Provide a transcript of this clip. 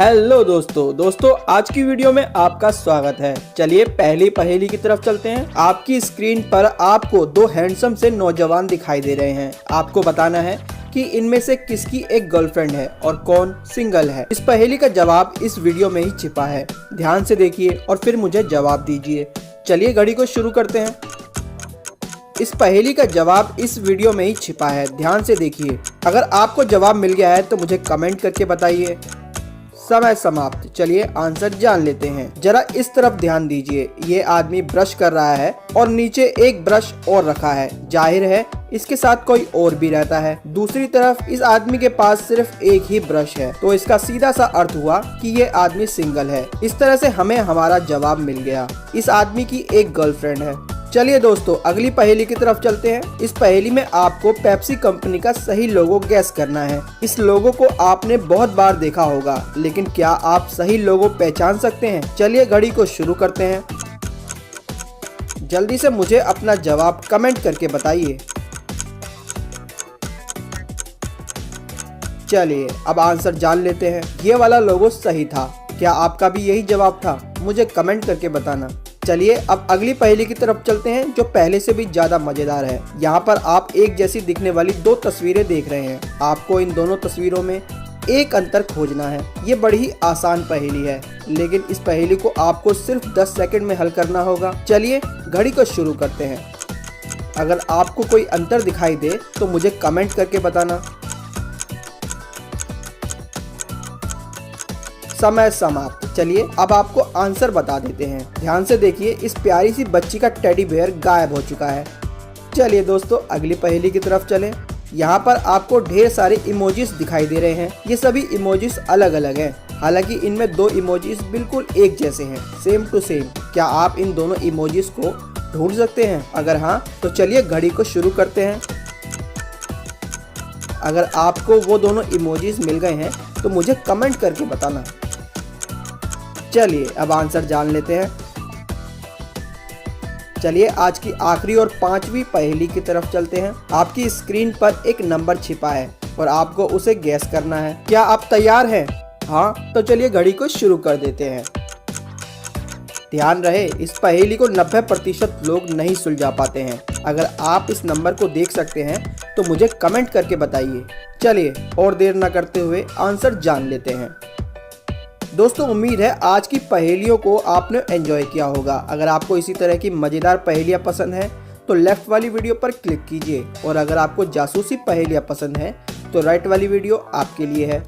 Hello दोस्तों आज की वीडियो में आपका स्वागत है। चलिए पहली पहेली की तरफ चलते हैं। आपकी स्क्रीन पर आपको दो हैंडसम से नौजवान दिखाई दे रहे हैं। आपको बताना है कि इनमें से किसकी एक गर्लफ्रेंड है और कौन सिंगल है। इस पहेली का जवाब इस वीडियो में ही छिपा है। ध्यान से देखिए और फिर मुझे जवाब दीजिए। चलिए घड़ी को शुरू करते हैं। इस पहेली का जवाब इस वीडियो में ही छिपा है। ध्यान से देखिए। अगर आपको जवाब मिल गया है तो मुझे कमेंट करके बताइए। समय समाप्त। चलिए आंसर जान लेते हैं। जरा इस तरफ ध्यान दीजिए। ये आदमी ब्रश कर रहा है और नीचे एक ब्रश और रखा है। जाहिर है इसके साथ कोई और भी रहता है। दूसरी तरफ इस आदमी के पास सिर्फ एक ही ब्रश है, तो इसका सीधा सा अर्थ हुआ कि ये आदमी सिंगल है। इस तरह से हमें हमारा जवाब मिल गया। इस आदमी की एक गर्लफ्रेंड है। चलिए दोस्तों अगली पहेली की तरफ चलते हैं। इस पहेली में आपको पेप्सी कंपनी का सही लोगो गैस करना है। इस लोगो को आपने बहुत बार देखा होगा, लेकिन क्या आप सही लोगो पहचान सकते हैं? चलिए घड़ी को शुरू करते हैं। जल्दी से मुझे अपना जवाब कमेंट करके बताइए। चलिए अब आंसर जान लेते हैं। ये वाला लोगो सही था। क्या आपका भी यही जवाब था? मुझे कमेंट करके बताना। चलिए अब अगली पहेली की तरफ चलते हैं, जो पहले से भी ज्यादा मजेदार है। यहाँ पर आप एक जैसी दिखने वाली दो तस्वीरें देख रहे हैं। आपको इन दोनों तस्वीरों में एक अंतर खोजना है। ये बड़ी ही आसान पहेली है, लेकिन इस पहेली को आपको सिर्फ 10 सेकंड में हल करना होगा। चलिए घड़ी को शुरू करते हैं। अगर आपको कोई अंतर दिखाई दे तो मुझे कमेंट करके बताना। समय समाप्त। चलिए अब आपको आंसर बता देते हैं। ध्यान से देखिए। इस प्यारी सी बच्ची का टेडी बेयर गायब हो चुका है। चलिए दोस्तों अगली पहेली की तरफ चलें। यहाँ पर आपको ढेर सारे इमोजीज दिखाई दे रहे हैं। ये सभी इमोजीज अलग अलग हैं। हालांकि इनमें दो इमोजीज बिल्कुल एक जैसे हैं, सेम टू सेम। क्या आप इन दोनों इमोजीज को ढूंढ सकते हैं? अगर हाँ तो चलिए घड़ी को शुरू करते हैं। अगर आपको वो दोनों इमोजीज मिल गए हैं तो मुझे कमेंट करके बताना। चलिए अब आंसर जान लेते हैं। चलिए आज की आखिरी और पांचवी पहेली की तरफ चलते हैं। आपकी स्क्रीन पर एक नंबर छिपा है और आपको उसे गैस करना है। क्या आप तैयार हैं? हाँ तो चलिए घड़ी को शुरू कर देते हैं। ध्यान रहे इस पहेली को 90% लोग नहीं सुलझा पाते हैं। अगर आप इस नंबर को देख सकते हैं तो मुझे कमेंट करके बताइए। चलिए और देर न करते हुए आंसर जान लेते हैं। दोस्तों उम्मीद है आज की पहेलियों को आपने एंजॉय किया होगा। अगर आपको इसी तरह की मज़ेदार पहेलियाँ पसंद हैं तो लेफ्ट वाली वीडियो पर क्लिक कीजिए, और अगर आपको जासूसी पहेलियाँ पसंद हैं तो राइट वाली वीडियो आपके लिए है।